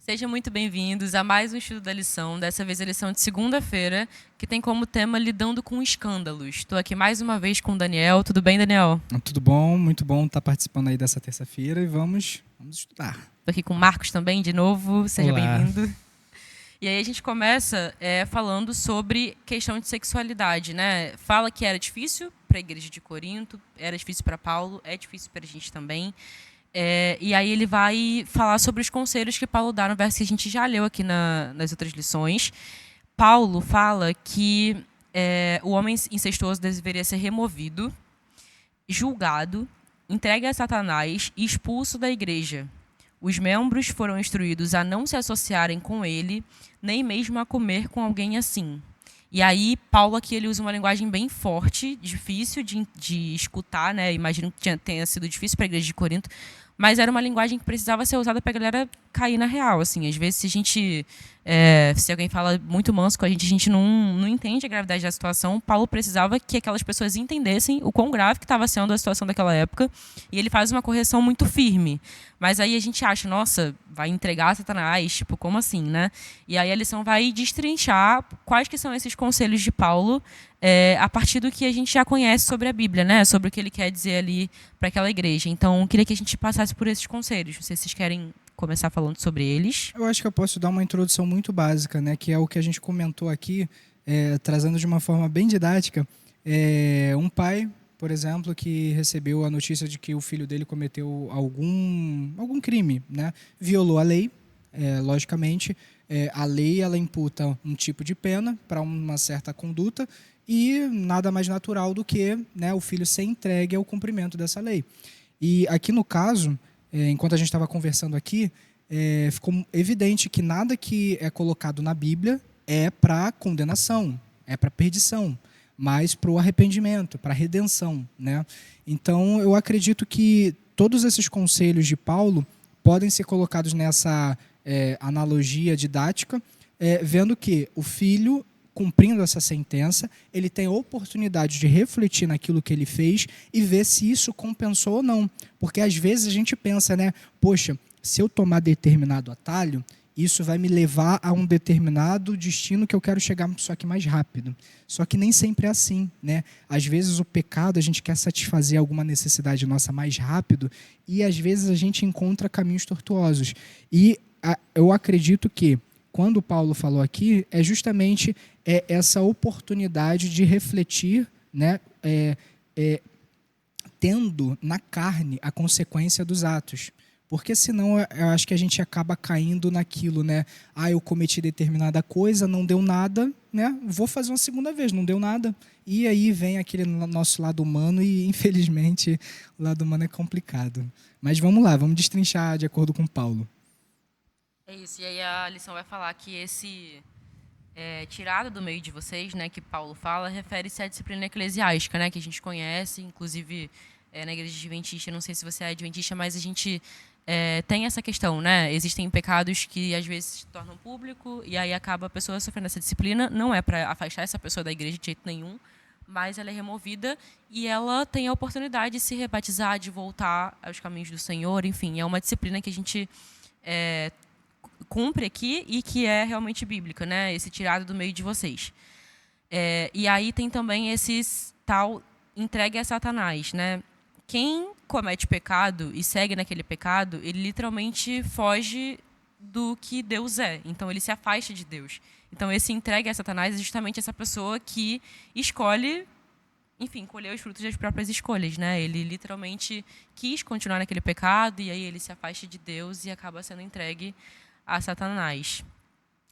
Sejam muito bem-vindos a mais um estudo da lição, dessa vez a lição de segunda-feira, que tem como tema Lidando com Escândalos. Estou aqui mais uma vez com o Daniel. Tudo bem, Daniel? Tudo bom, muito bom estar participando aí dessa terça-feira e vamos estudar. Estou aqui com o Marcos também, de novo. Seja Olá. bem-vindo. E aí a gente começa falando sobre questão de sexualidade, né? Fala que era difícil para a igreja de Corinto, era difícil para Paulo, é difícil para a gente também. E aí ele vai falar sobre os conselhos que Paulo dá no verso que a gente já leu aqui nas outras lições. Paulo fala que o homem incestuoso deveria ser removido, julgado, entregue a Satanás e expulso da igreja. Os membros foram instruídos a não se associarem com ele, nem mesmo a comer com alguém assim. E aí, Paulo aqui ele usa uma linguagem bem forte, difícil de escutar, né? Imagino que tenha sido difícil para a igreja de Corinto, mas era uma linguagem que precisava ser usada para a galera cair na real. Assim, às vezes, se alguém fala muito manso com a gente não entende a gravidade da situação. Paulo precisava que aquelas pessoas entendessem o quão grave que estava sendo a situação daquela época, e ele faz uma correção muito firme. Mas aí a gente acha, nossa, vai entregar a Satanás, tipo, como assim, né? E aí a lição vai destrinchar quais que são esses conselhos de Paulo a partir do que a gente já conhece sobre a Bíblia, né? Sobre o que ele quer dizer ali para aquela igreja. Então, eu queria que a gente passasse por esses conselhos. Não sei se vocês querem começar falando sobre eles. Eu acho que eu posso dar uma introdução muito básica, né, que é o que a gente comentou aqui, trazendo de uma forma bem didática. Um pai, por exemplo, que recebeu a notícia de que o filho dele cometeu algum crime, né? Violou a lei, logicamente. A lei ela imputa um tipo de pena para uma certa conduta e nada mais natural do que, né, o filho ser entregue ao cumprimento dessa lei. E aqui no caso, enquanto a gente estava conversando aqui, ficou evidente que nada que é colocado na Bíblia é para condenação, é para perdição, mas para o arrependimento, para a redenção, né? Então, eu acredito que todos esses conselhos de Paulo podem ser colocados nessa analogia didática, vendo que o filho, cumprindo essa sentença, ele tem a oportunidade de refletir naquilo que ele fez e ver se isso compensou ou não. Porque às vezes a gente pensa, né? Poxa, se eu tomar determinado atalho, isso vai me levar a um determinado destino que eu quero chegar, só que mais rápido. Só que nem sempre é assim, né? Às vezes o pecado, a gente quer satisfazer alguma necessidade nossa mais rápido e às vezes a gente encontra caminhos tortuosos. E eu acredito que quando Paulo falou aqui, é justamente essa oportunidade de refletir, né, tendo na carne a consequência dos atos. Porque senão eu acho que a gente acaba caindo naquilo, né? Eu cometi determinada coisa, não deu nada, né? Vou fazer uma segunda vez, não deu nada. E aí vem aquele nosso lado humano e, infelizmente, o lado humano é complicado. Mas vamos lá, vamos destrinchar de acordo com Paulo. É isso, e aí a lição vai falar que esse tirado do meio de vocês, né, que Paulo fala, refere-se à disciplina eclesiástica, né, que a gente conhece, inclusive na igreja adventista, não sei se você é adventista, mas a gente tem essa questão, né, existem pecados que às vezes se tornam público e aí acaba a pessoa sofrendo essa disciplina, não é para afastar essa pessoa da igreja de jeito nenhum, mas ela é removida e ela tem a oportunidade de se rebatizar, de voltar aos caminhos do Senhor, enfim, é uma disciplina que a gente cumpre aqui e que é realmente bíblica, né? Esse tirado do meio de vocês. E aí tem também esses tal entregue a Satanás, né? Quem comete pecado e segue naquele pecado, ele literalmente foge do que Deus é. Então ele se afasta de Deus. Então esse entregue a Satanás é justamente essa pessoa que escolhe, enfim, colher os frutos das próprias escolhas, né? Ele literalmente quis continuar naquele pecado e aí ele se afasta de Deus e acaba sendo entregue a Satanás.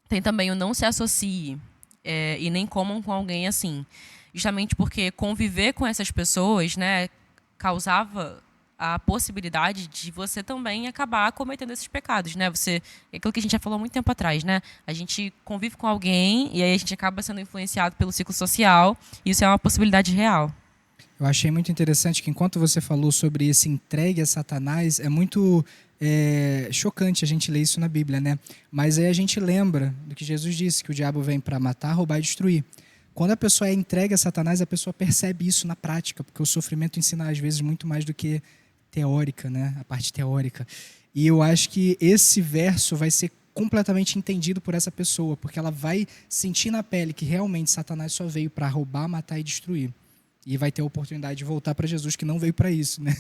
Tem também o não se associe e nem comam com alguém assim. Justamente porque conviver com essas pessoas, né, causava a possibilidade de você também acabar cometendo esses pecados, né? É aquilo que a gente já falou há muito tempo atrás, né? A gente convive com alguém e aí a gente acaba sendo influenciado pelo ciclo social e isso é uma possibilidade real. Eu achei muito interessante que enquanto você falou sobre esse entregue a Satanás, é muito chocante a gente ler isso na Bíblia, né? Mas aí a gente lembra do que Jesus disse, que o diabo vem para matar, roubar e destruir. Quando a pessoa é entregue a Satanás, a pessoa percebe isso na prática, porque o sofrimento ensina às vezes muito mais do que teórica, né? A parte teórica. E eu acho que esse verso vai ser completamente entendido por essa pessoa, porque ela vai sentir na pele que realmente Satanás só veio para roubar, matar e destruir. E vai ter a oportunidade de voltar para Jesus, que não veio para isso, né?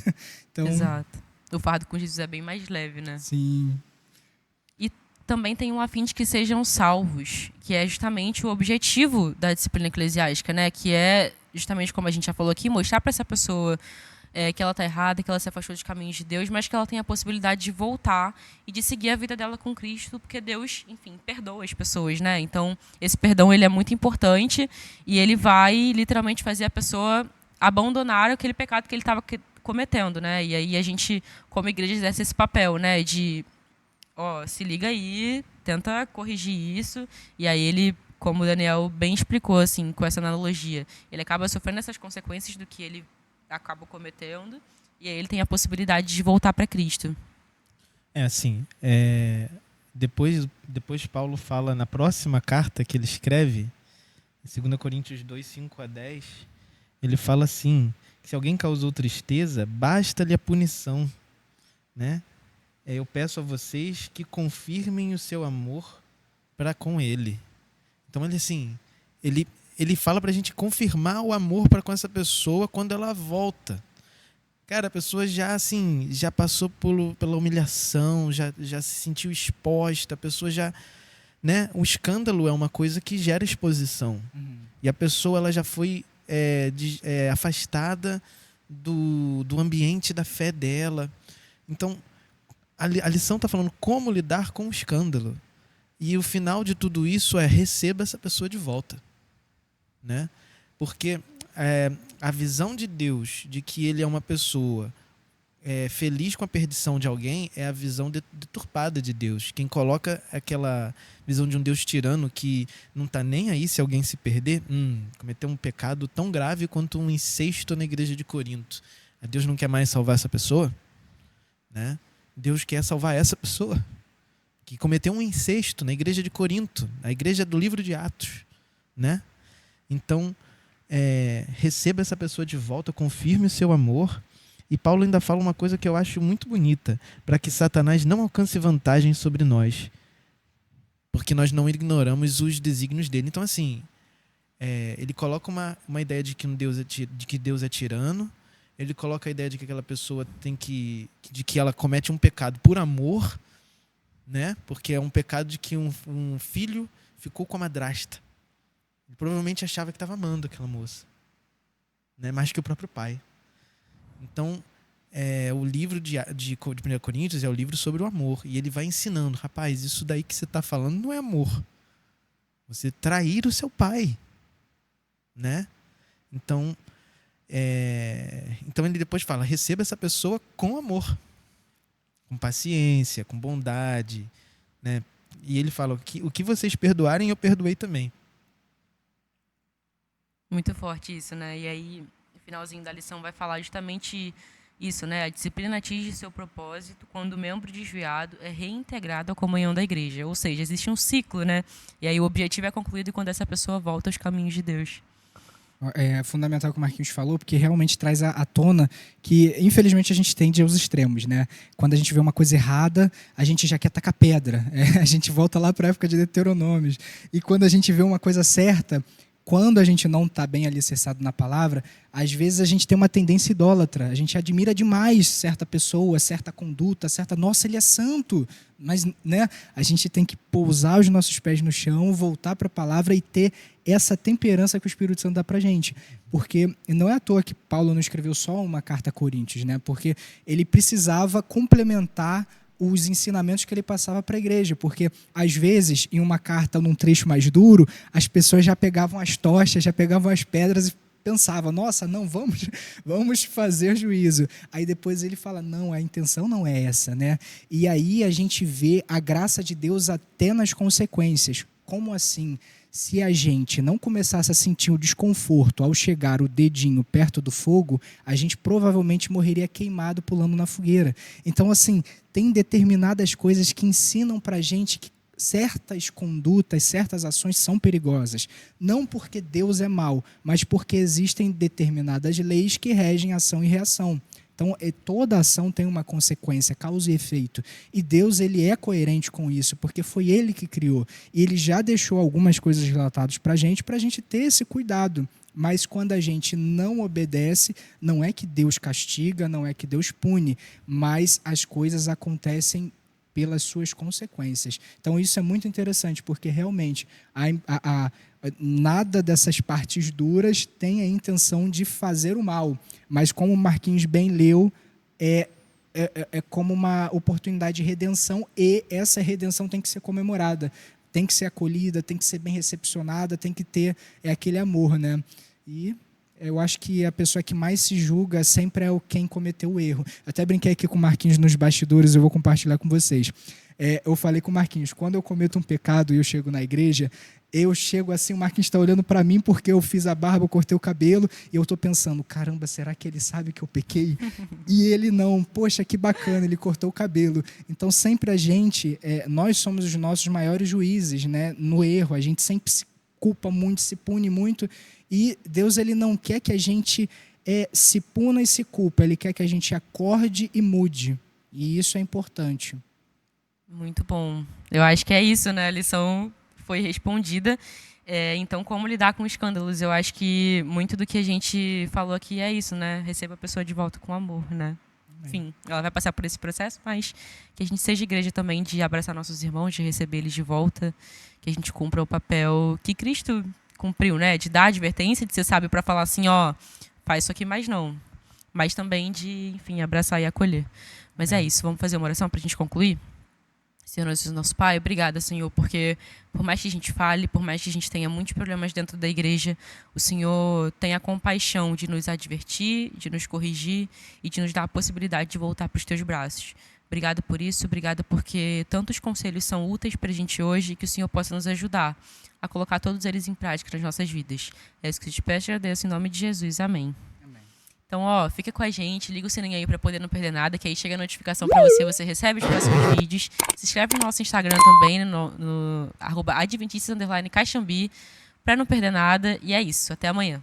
Então, Exato. O fardo com Jesus é bem mais leve, né? sim. E também tem um a fim de que sejam salvos, que é justamente o objetivo da disciplina eclesiástica, né? Que é justamente, como a gente já falou aqui, mostrar para essa pessoa que ela está errada, que ela se afastou dos caminhos de Deus, mas que ela tem a possibilidade de voltar e de seguir a vida dela com Cristo, porque Deus, enfim, perdoa as pessoas, né? Então, esse perdão ele é muito importante e ele vai literalmente fazer a pessoa abandonar aquele pecado que ele estava cometendo, né? E aí a gente, como igreja, exerce esse papel, né? De, se liga aí, tenta corrigir isso, e aí ele, como o Daniel bem explicou, assim, com essa analogia, ele acaba sofrendo essas consequências do que ele acaba cometendo, e aí ele tem a possibilidade de voltar para Cristo. Depois Paulo fala na próxima carta que ele escreve, em 2 Coríntios 2, 5 a 10, ele fala assim, que se alguém causou tristeza, basta-lhe a punição, né? Eu peço a vocês que confirmem o seu amor para com ele. Então ele fala pra gente confirmar o amor para com essa pessoa quando ela volta. Cara, a pessoa já passou pela humilhação, já se sentiu exposta, a pessoa já, né? O escândalo é uma coisa que gera exposição. Uhum. E a pessoa ela já foi afastada do ambiente da fé dela. Então, a lição está falando como lidar com o escândalo. E o final de tudo isso é receba essa pessoa de volta. Né? Porque a visão de Deus de que ele é uma pessoa feliz com a perdição de alguém é a visão deturpada de Deus. Quem coloca aquela visão de um Deus tirano que não está nem aí se alguém se perder, cometeu um pecado tão grave quanto um incesto na igreja de Corinto. Deus não quer mais salvar essa pessoa? Né? Deus quer salvar essa pessoa que cometeu um incesto na igreja de Corinto, na igreja do livro de Atos. Né? Então, receba essa pessoa de volta, confirme o seu amor. E Paulo ainda fala uma coisa que eu acho muito bonita, para que Satanás não alcance vantagem sobre nós, porque nós não ignoramos os desígnios dele. Então, assim, ele coloca uma ideia de que Deus é tirano, ele coloca a ideia de que aquela pessoa de que ela comete um pecado por amor, né? Porque é um pecado de que um filho ficou com a madrasta. Ele provavelmente achava que estava amando aquela moça, né? Mais que o próprio pai. Então, o livro de 1 Coríntios é o livro sobre o amor. E ele vai ensinando, rapaz, isso daí que você está falando não é amor. Você trair o seu pai. Né? Então ele depois fala, receba essa pessoa com amor. Com paciência, com bondade. Né? E ele fala, o que vocês perdoarem, eu perdoei também. Muito forte isso, né? E aí, no finalzinho da lição vai falar justamente isso, né? A disciplina atinge seu propósito quando o membro desviado é reintegrado à comunhão da igreja. Ou seja, existe um ciclo, né? E aí o objetivo é concluído quando essa pessoa volta aos caminhos de Deus. É fundamental o que o Marquinhos falou, porque realmente traz à tona que, infelizmente, a gente tende aos extremos, né? Quando a gente vê uma coisa errada, a gente já quer tacar pedra. A gente volta lá para a época de Deuteronômios. E quando a gente vê uma coisa certa, quando a gente não está bem alicerçado na palavra, às vezes a gente tem uma tendência idólatra. A gente admira demais certa pessoa, certa conduta, nossa, ele é santo. Mas, né, a gente tem que pousar os nossos pés no chão, voltar para a palavra e ter essa temperança que o Espírito Santo dá para a gente. Porque não é à toa que Paulo não escreveu só uma carta a Coríntios, né? Porque ele precisava complementar os ensinamentos que ele passava para a igreja, porque às vezes em uma carta num trecho mais duro, as pessoas já pegavam as tochas, já pegavam as pedras e pensavam, nossa, não, vamos fazer juízo. Aí depois ele fala, não, a intenção não é essa, né? E aí a gente vê a graça de Deus até nas consequências. Como assim? Se a gente não começasse a sentir o desconforto ao chegar o dedinho perto do fogo, a gente provavelmente morreria queimado pulando na fogueira. Então, assim, tem determinadas coisas que ensinam para a gente que certas condutas, certas ações são perigosas. Não porque Deus é mau, mas porque existem determinadas leis que regem ação e reação. Então, toda ação tem uma consequência, causa e efeito. E Deus, ele é coerente com isso, porque foi ele que criou. E ele já deixou algumas coisas relatadas para a gente ter esse cuidado. Mas quando a gente não obedece, não é que Deus castiga, não é que Deus pune, mas as coisas acontecem pelas suas consequências. Então isso é muito interessante, porque realmente nada dessas partes duras tem a intenção de fazer o mal, mas como o Marquinhos bem leu, é como uma oportunidade de redenção, e essa redenção tem que ser comemorada, tem que ser acolhida, tem que ser bem recepcionada, tem que ter aquele amor, né? E eu acho que a pessoa que mais se julga sempre é quem cometeu o erro. Até brinquei aqui com o Marquinhos nos bastidores, eu vou compartilhar com vocês. Eu falei com o Marquinhos, quando eu cometo um pecado e eu chego na igreja, eu chego assim, o Marquinhos está olhando para mim porque eu fiz a barba, eu cortei o cabelo, e eu estou pensando, caramba, será que ele sabe que eu pequei? E ele não, poxa, que bacana, ele cortou o cabelo. Então sempre a gente, nós somos os nossos maiores juízes, né? No erro, a gente sempre se culpa muito, se pune muito, e Deus, ele não quer que a gente se puna e se culpa, ele quer que a gente acorde e mude, e isso é importante. Muito bom. Eu acho que é isso, né? A lição foi respondida. Então, como lidar com escândalos? Eu acho que muito do que a gente falou aqui é isso, né? Receba a pessoa de volta com amor, né? Enfim, ela vai passar por esse processo, mas que a gente seja igreja também de abraçar nossos irmãos, de receber eles de volta, que a gente cumpra o papel que Cristo cumpriu, né? De dar advertência, de ser sábio para falar assim, ó, faz isso aqui, mas não. Mas também de, enfim, abraçar e acolher. Mas é isso, vamos fazer uma oração para a gente concluir? Senhor nosso Pai, obrigada, Senhor, porque por mais que a gente fale, por mais que a gente tenha muitos problemas dentro da igreja, o Senhor tem a compaixão de nos advertir, de nos corrigir e de nos dar a possibilidade de voltar para os teus braços. Obrigada por isso, obrigada porque tantos conselhos são úteis para a gente hoje, e que o Senhor possa nos ajudar a colocar todos eles em prática nas nossas vidas. É isso que eu te peço e agradeço em nome de Jesus. Amém. Então, fica com a gente, liga o sininho aí para poder não perder nada, que aí chega a notificação para você, você recebe os próximos vídeos. Se inscreve no nosso Instagram também, no @adventistas_caixambi, para não perder nada. E é isso, até amanhã.